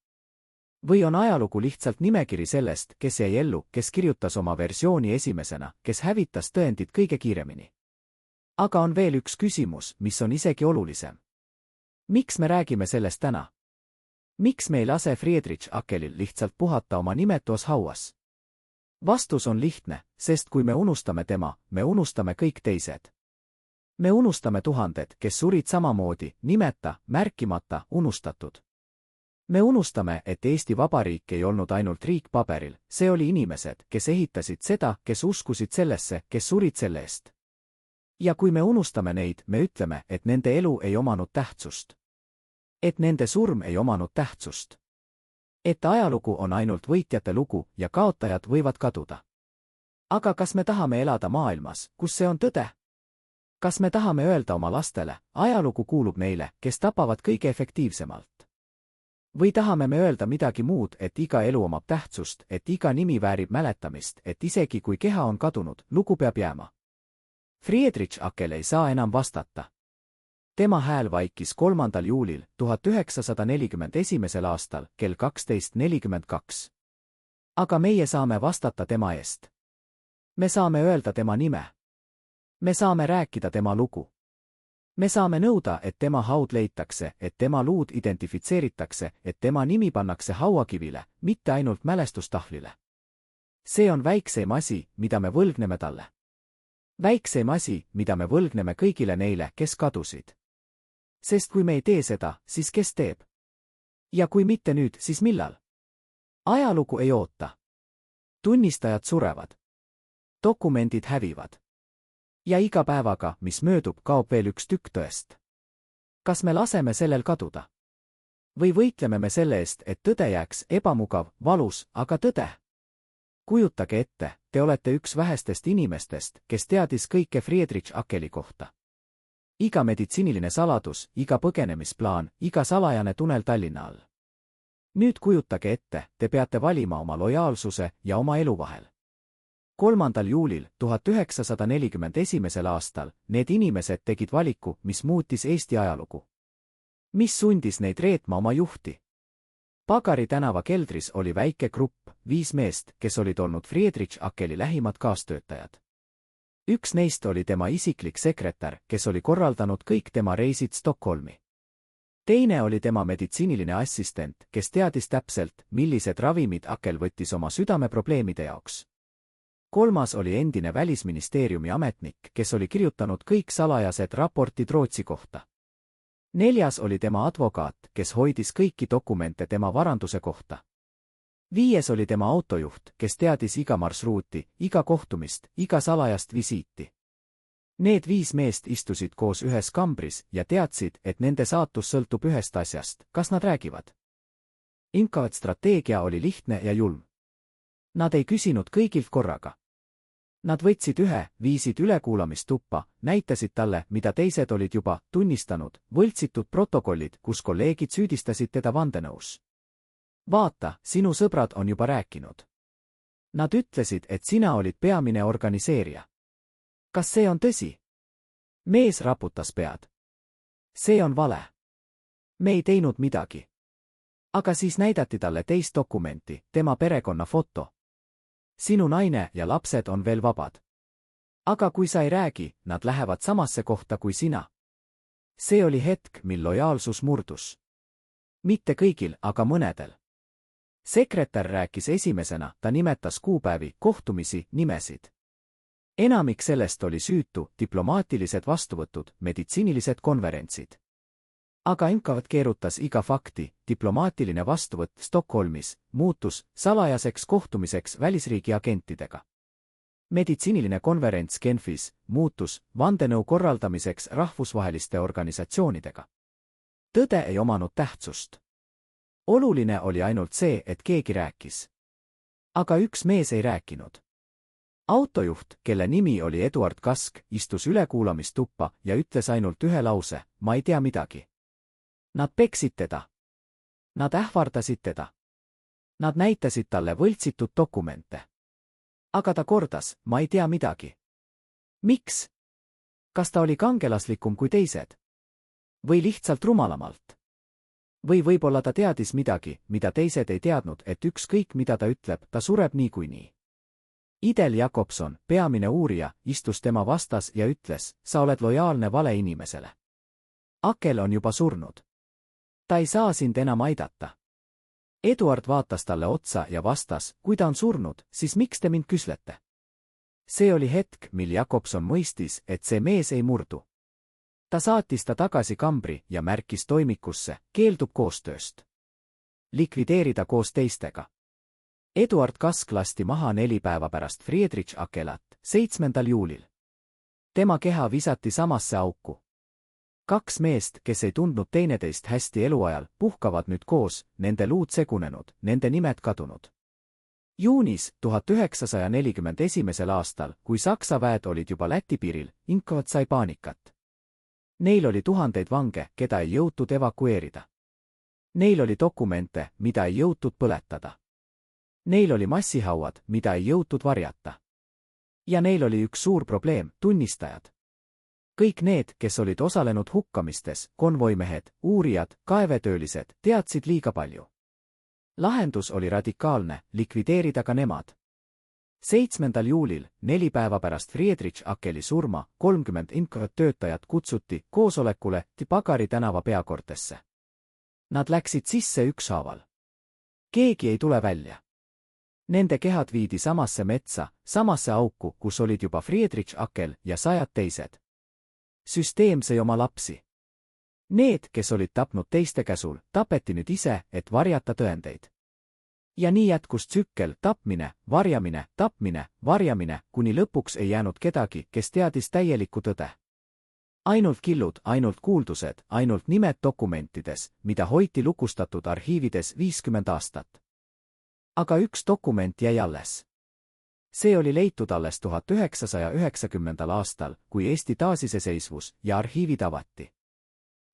Või on ajalugu lihtsalt nimekiri sellest, kes jäi ellu, kes kirjutas oma versiooni esimesena, kes hävitas tõendid kõige kiiremini? Aga on veel üks küsimus, mis on isegi olulisem. Miks me räägime sellest täna? Miks me ei lase Friedrich Akelil lihtsalt puhata oma nimetus hauas? Vastus on lihtne, sest kui me unustame tema, me unustame kõik teised. Me unustame tuhanded, kes surid samamoodi, nimeta, märkimata, unustatud. Me unustame, et Eesti Vabariik ei olnud ainult riik paberil, see oli inimesed, kes ehitasid seda, kes uskusid sellesse, kes surid selle eest. Ja kui me unustame neid, me ütleme, et nende elu ei omanud tähtsust. Et nende surm ei omanud tähtsust. Et ajalugu on ainult võitjate lugu ja kaotajad võivad kaduda. Aga kas me tahame elada maailmas, kus see on tõde? Kas me tahame öelda oma lastele, ajalugu kuulub neile, kes tapavad kõige efektiivsemalt? Või tahame me öelda midagi muud, et iga elu omab tähtsust, et iga nimi väärib mäletamist, et isegi kui keha on kadunud, lugu peab jääma? Friedrich Akel ei saa enam vastata. Tema hääl vaikis 3. juulil 1941. aastal kell 12:42. Aga meie saame vastata tema eest. Me saame öelda tema nime. Me saame rääkida tema lugu. Me saame nõuda, et tema haud leitakse, et tema luud identifitseeritakse, et tema nimi pannakse hauakivile, mitte ainult mälestustahvlile. See on väikseim asi, mida me võlgneme talle. Väikseim asi, mida me võlgneme kõigile neile, kes kadusid. Sest kui me ei tee seda, siis kes teeb? Ja kui mitte nüüd, siis millal? Ajalugu ei oota. Tunnistajad surevad. Dokumendid hävivad. Ja iga päevaga, mis möödub, kaob veel üks tükk tõest. Kas me laseme sellel kaduda? Või võitleme me selle eest, et tõde jääks ebamugav, valus, aga tõde? Kujutage ette, te olete üks vähestest inimestest, kes teadis kõike Friedrich Akeli kohta. Iga meditsiiniline saladus, iga põgenemisplaan, iga salajane tunnel Tallinna all. Nüüd kujutage ette, te peate valima oma lojaalsuse ja oma elu vahel. 3. juulil 1941. aastal need inimesed tegid valiku, mis muutis Eesti ajalugu. Mis sundis neid reetma oma juhti? Pagari tänava keldris oli väike grupp, 5 meest, kes olid olnud Friedrich Akeli lähimad kaastöötajad. Üks neist oli tema isiklik sekretär, kes oli korraldanud kõik tema reisid Stockholmi. Teine oli tema meditsiiniline assistent, kes teadis täpselt, millised ravimid Akel võttis oma südameprobleemide jaoks. Kolmas oli endine välisministeeriumi ametnik, kes oli kirjutanud kõik salajased raportid Rootsi kohta. Neljas oli tema advokaat, kes hoidis kõiki dokumente tema varanduse kohta. Viies oli tema autojuht, kes teadis iga marsruuti, iga kohtumist, iga salajast visiiti. Need 5 meest istusid koos ühes kambris ja teadsid, et nende saatus sõltub ühest asjast, kas nad räägivad. Inkavat strateegia oli lihtne ja julm. Nad ei küsinud kõigilt korraga. Nad võtsid ühe, viisid ülekuulamistuppa, näitasid talle, mida teised olid juba tunnistanud, võltsitud protokollid, kus kolleegid süüdistasid teda vandenõus. Vaata, sinu sõbrad on juba rääkinud. Nad ütlesid, et sina olid peamine organiseerija. Kas see on tõsi? Mees raputas pead. See on vale. Me ei teinud midagi. Aga siis näidati talle teist dokumenti, tema perekonna foto. Sinu naine ja lapsed on veel vabad. Aga kui sa ei räägi, nad lähevad samasse kohta kui sina. See oli hetk, mil lojaalsus murdus. Mitte kõigil, aga mõnedel. Sekretär rääkis esimesena, ta nimetas kuupäevi, kohtumisi, nimesid. Enamik sellest oli süütu, diplomaatilised vastuvõtud, meditsiinilised konverentsid. Aga Inkavat keerutas iga fakti, diplomaatiline vastuvõtt Stockholmis, muutus salajaseks kohtumiseks välisriigi agentidega. Meditsiiniline konverents Genfis muutus vandenõu korraldamiseks rahvusvaheliste organisatsioonidega. Tõde ei omanud tähtsust. Oluline oli ainult see, et keegi rääkis. Aga üks mees ei rääkinud. Autojuht, kelle nimi oli Eduard Kask, istus ülekuulamistuppa ja ütles ainult ühe lause, ma ei tea midagi. Nad peksid teda. Nad ähvardasid teda. Nad näitasid talle võltsitud dokumente. Aga ta kordas, ma ei tea midagi. Miks? Kas ta oli kangelaslikum kui teised? Või lihtsalt rumalamalt? Või võib-olla ta teadis midagi, mida teised ei teadnud, et ükskõik mida ta ütleb, ta sureb niikuinii. Idel Jakobson, peamine uurija, istus tema vastas ja ütles, sa oled lojaalne vale inimesele. Akel on juba surnud. Ta ei saa sind enam aidata. Eduard vaatas talle otsa ja vastas, kui ta on surnud, siis miks te mind küslete? See oli hetk, mil Jakobson mõistis, et see mees ei murdu. Ta saatis ta tagasi kambri ja märkis toimikusse, keeldub koostööst. Likvideerida koos teistega. Eduard Kask lasti maha 4 päeva pärast Friedrich Akelat, 7. juulil. Tema keha visati samasse auku. 2 meest, kes ei tundnud teineteist hästi eluajal, puhkavad nüüd koos, nende luud segunenud, nende nimed kadunud. Juunis 1941. aastal, kui Saksa väed olid juba Läti piiril, Inkavat sai paanikat. Neil oli tuhandeid vange, keda ei jõutud evakueerida. Neil oli dokumente, mida ei jõutud põletada. Neil oli massihauad, mida ei jõutud varjata. Ja neil oli üks suur probleem, tunnistajad. Kõik need, kes olid osalenud hukkamistes, konvoimehed, uurijad, kaevetöölised, teadsid liiga palju. Lahendus oli radikaalne, likvideerida ka nemad. 7. juulil, 4 päeva pärast Friedrich Akeli surma, 30 Inkavat töötajat kutsuti koosolekule Pagari tänava peakortesse. Nad läksid sisse ükshaaval. Keegi ei tule välja. Nende kehad viidi samasse metsa, samasse auku, kus olid juba Friedrich Akel ja 100 teised. Süsteem sõi oma lapsi. Need, kes olid tapnud teiste käsul, tapeti nüüd ise, et varjata tõendeid. Ja nii jätkus tsükkel, tapmine, varjamine, kuni lõpuks ei jäänud kedagi, kes teadis täielikku tõde. Ainult killud, ainult kuuldused, ainult nimed dokumentides, mida hoiti lukustatud arhiivides 50 aastat. Aga üks dokument jäi alles. See oli leitud alles 1990. aastal, kui Eesti taasiseseisvus ja arhiivid avati.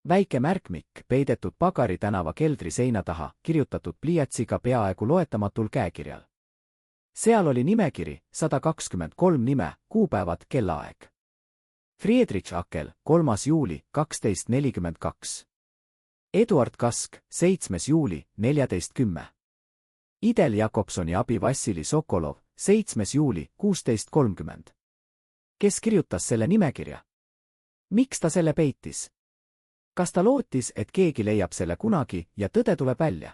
Väike märkmik, peidetud Pagari tänava keldri seina taha, kirjutatud pliiatsiga peaaegu loetamatul käekirjal. Seal oli nimekiri, 123 nime, kuupäevad, kellaaeg. Friedrich Akel, 3. juuli, 12.42. Eduard Kask, 7. juuli, 14.10. Idel Jakobsoni abi Vassili Sokolov, 7. juuli, 16.30. Kes kirjutas selle nimekirja? Miks ta selle peitis? Kas ta lootis, et keegi leiab selle kunagi ja tõde tuleb välja?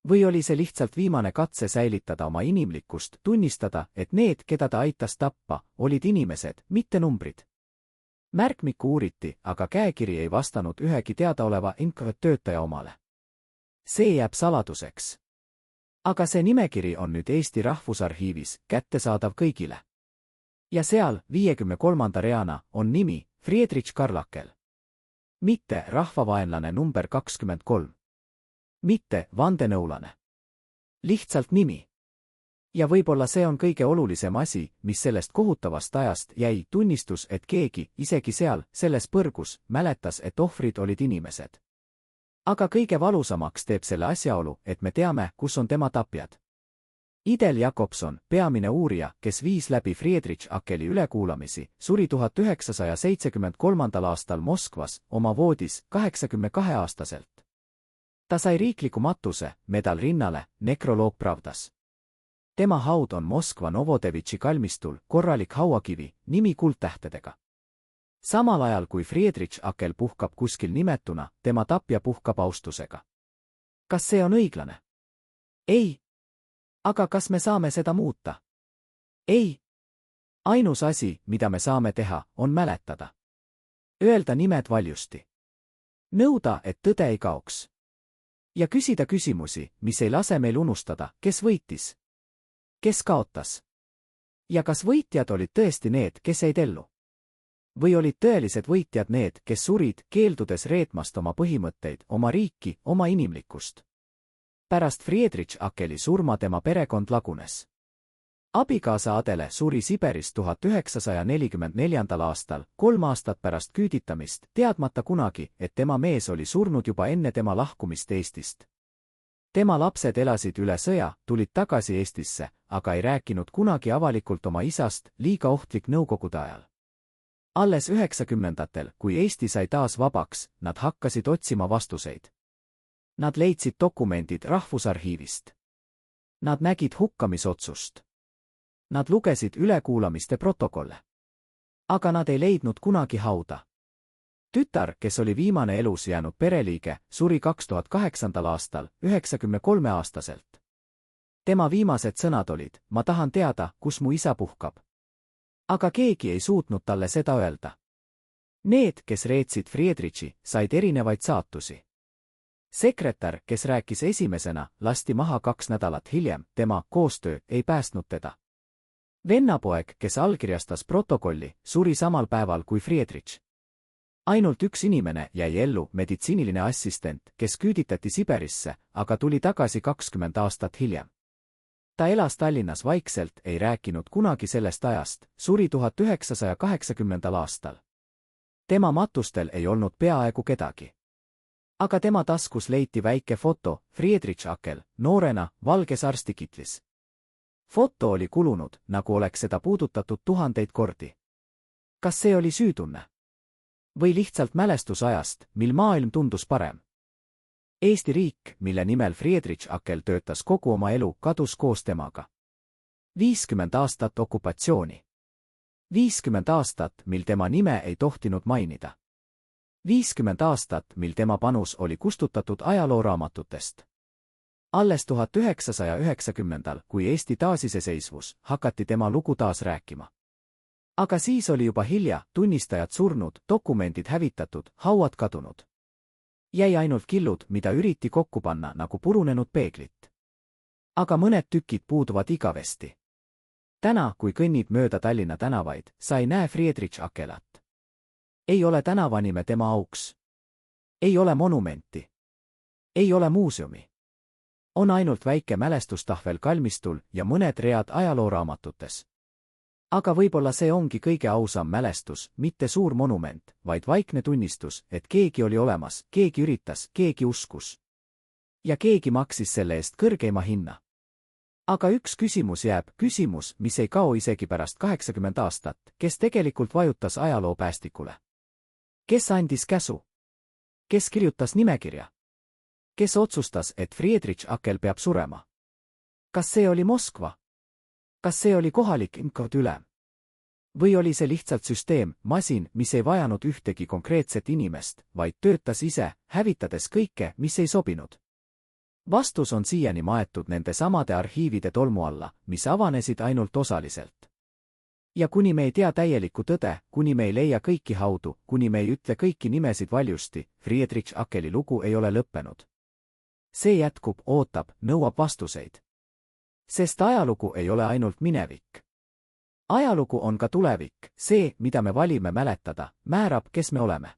Või oli see lihtsalt viimane katse säilitada oma inimlikkust, tunnistada, et need, keda ta aitas tappa, olid inimesed, mitte numbrid? Märkmikku uuriti, aga käekiri ei vastanud ühegi teadaoleva töötaja omale. See jääb saladuseks. Aga see nimekiri on nüüd Eesti Rahvusarhiivis kättesaadav kõigile. Ja seal 53. reana on nimi Friedrich Karlakel. Mitte rahvavaenlane number 23. Mitte vandenõulane. Lihtsalt nimi. Ja võib-olla see on kõige olulisem asi, mis sellest kohutavast ajast jäi, tunnistus, et keegi, isegi seal, selles põrgus, mäletas, et ohvrid olid inimesed. Aga kõige valusamaks teeb selle asjaolu, et me teame, kus on tema tapjad. Idel Jakobson, peamine uurija, kes viis läbi Friedrich Akeli ülekuulamisi, suri 1973. aastal Moskvas oma voodis 82-aastaselt. Ta sai riikliku matuse, medal rinnale, nekroloog Pravdas. Tema haud on Moskva Novodevitši kalmistul, korralik hauakivi, nimi kuldtähtedega. Samal ajal kui Friedrich Akel puhkab kuskil nimetuna, tema tapja puhkab austusega. Kas see on õiglane? Ei. Aga kas me saame seda muuta? Ei. Ainus asi, mida me saame teha, on mäletada. Öelda nimed valjusti. Nõuda, et tõde ei kaoks. Ja küsida küsimusi, mis ei lase meil unustada, kes võitis. Kes kaotas? Ja kas võitjad olid tõesti need, kes jäid ellu? Või olid tõelised võitjad need, kes surid, keeldudes reetmast oma põhimõtteid, oma riiki, oma inimlikkust? Pärast Friedrich Akeli surma tema perekond lagunes. Abikaasa Adele suri Siberis 1944. aastal, 3 aastat pärast küüditamist, teadmata kunagi, et tema mees oli surnud juba enne tema lahkumist Eestist. Tema lapsed elasid üle sõja, tulid tagasi Eestisse, aga ei rääkinud kunagi avalikult oma isast, liiga ohtlik nõukogude ajal. Alles 90-ndatel, kui Eesti sai taas vabaks, nad hakkasid otsima vastuseid. Nad leidsid dokumendid Rahvusarhiivist. Nad nägid hukkamisotsust. Nad lugesid ülekuulamiste protokolle. Aga nad ei leidnud kunagi hauda. Tütar, kes oli viimane elus jäänud pereliige, suri 2008. aastal, 93-aastaselt. Tema viimased sõnad olid, ma tahan teada, kus mu isa puhkab. Aga keegi ei suutnud talle seda öelda. Need, kes reetsid Friedrichi, said erinevaid saatusi. Sekretär, kes rääkis esimesena, lasti maha 2 nädalat hiljem, tema koostöö ei päästnud teda. Vennapoeg, kes allkirjastas protokolli, suri samal päeval kui Friedrich. Ainult üks inimene jäi ellu, meditsiiniline assistent, kes küüditati Siberisse, aga tuli tagasi 20 aastat hiljem. Ta elas Tallinnas vaikselt, ei rääkinud kunagi sellest ajast, suri 1980. aastal. Tema matustel ei olnud peaaegu kedagi. Aga tema taskus leiti väike foto, Friedrich Akel, noorena, valges arstikitlis. Foto oli kulunud, nagu oleks seda puudutatud 1000 kordi. Kas see oli süütunne? Või lihtsalt mälestus ajast, mil maailm tundus parem? Eesti riik, mille nimel Friedrich Akel töötas kogu oma elu, kadus koos temaga. 50 aastat okupatsiooni. 50 aastat, mil tema nime ei tohtinud mainida. 50 aastat, mil tema panus oli kustutatud ajalooraamatutest. Alles 1990, kui Eesti taasiseseisvus, hakati tema lugu taas rääkima. Aga siis oli juba hilja, tunnistajad surnud, dokumendid hävitatud, hauad kadunud. Jäi ainult killud, mida üriti kokku panna nagu purunenud peeglit. Aga mõned tükid puuduvad igavesti. Täna, kui kõnnid mööda Tallinna tänavaid, sa ei näe Friedrich Akelat. Ei ole tänavanime tema auks. Ei ole monumenti. Ei ole muuseumi. On ainult väike mälestustahvel kalmistul ja mõned read ajalooraamatutes. Aga võib-olla see ongi kõige ausam mälestus, mitte suur monument, vaid vaikne tunnistus, et keegi oli olemas, keegi üritas, keegi uskus. Ja keegi maksis selle eest kõrgeima hinna. Aga üks küsimus jääb, küsimus, mis ei kao isegi pärast 80 aastat, kes tegelikult vajutas ajaloo päästikule. Kes andis käsu? Kes kirjutas nimekirja? Kes otsustas, et Friedrich Akel peab surema? Kas see oli Moskva? Kas see oli kohalik ülem? Või oli see lihtsalt süsteem, masin, mis ei vajanud ühtegi konkreetset inimest, vaid töötas ise, hävitades kõike, mis ei sobinud? Vastus on siiani maetud nende samade arhiivide tolmu alla, mis avanesid ainult osaliselt. Ja kuni me ei tea täielikku tõde, kuni me ei leia kõiki haudu, kuni me ei ütle kõiki nimesid valjusti, Friedrich Akeli lugu ei ole lõppenud. See jätkub, ootab, nõuab vastuseid. Sest ajalugu ei ole ainult minevik. Ajalugu on ka tulevik, see, mida me valime mäletada, määrab, kes me oleme.